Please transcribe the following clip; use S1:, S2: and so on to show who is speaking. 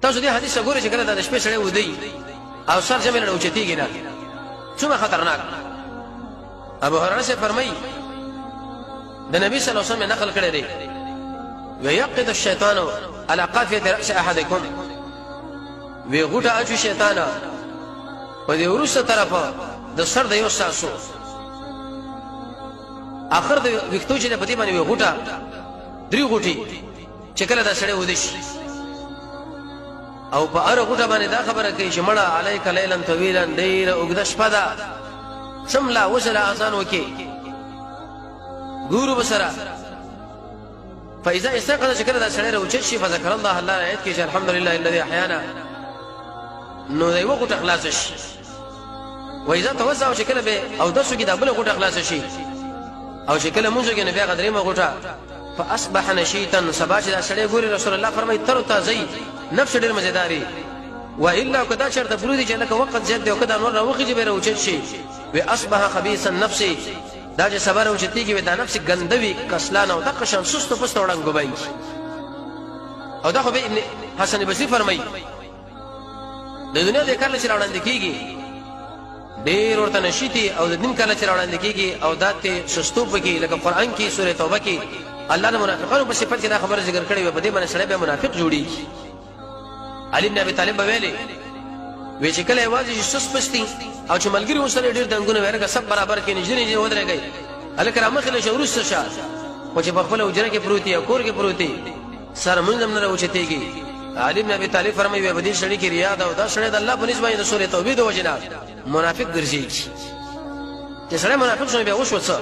S1: تاسو دې حدیث وګورئ چې کله د شپې سره ودی او سر جمع نه اوچتیږي نه څومره خطرناک. ابو هريره سے فرمایي د نبی صلی الله علیه وسلم نقل کړی دی ويقظ الشيطان على قافيه راس احدكم وی غوټه اچو شیطان په دې ورسته طرفه د سر د یو ساسو اخر د وختو چې په دې باندې وی غوټه درې غوټي چې کله دا سړی ودی شي او په اره غوټه باندې دا خبره کوي چې مړه علیک لیلا طویلا ډیر اوږده شپه ده شملا وسره اذان وکي ګورو بسره فاذا استيقظ شكر دا سړی راوچت شي فذكر الله الله آیت کې چې الحمدلله الذي احیانا نو دی وګټ خلاص شي واذا توزع شکل به او دسو کې دا بل غټ خلاص شي او شکل مونږ کې نه بیا غدرې ما غټه فاصبح نشيطا سبا چې دا سړی ګوري رسول الله فرمایي تر تازه نفس ډېر مزیداری والا کدا چرته برودي چې لکه وخت زیات دی او کدا نور راوخی چې به راوچت شي واصبح خبيث النفس دا چې صبر او چتیږي دا نفس ګندوي کسلان او دغه شان سست پست وړاندې وبای او دا خو به ابن حسن بصری فرمایي د دنیا د کار لچ وړاندې کیږي ډیر ورته نشيتي او د دین کار لچ وړاندې کیږي او داته سستو پکې لکه قران کې سوره توبه کې الله د منافقانو په صفت کې دا خبره ذکر کړې و په دې باندې سره به منافق جوړي. علي بن ابي طالب ویلي وی چې کله واځي سست پستي او چې ملګری وسره ډیر دنګونه ورګه سب برابر کې نږدې نږدې ودرېږي الکه مخله شورس شه او چې په خپل وجره کې پروتي او کور کې پروتي سره مونږ هم نه راوچتيږي. علي بن ابي طالب فرمایي په دې شړې کې ریاض او دا شړې د الله په نسبت د سورې توبې د وجنه منافق ګرځي چې سره منافق شونه به وشو څه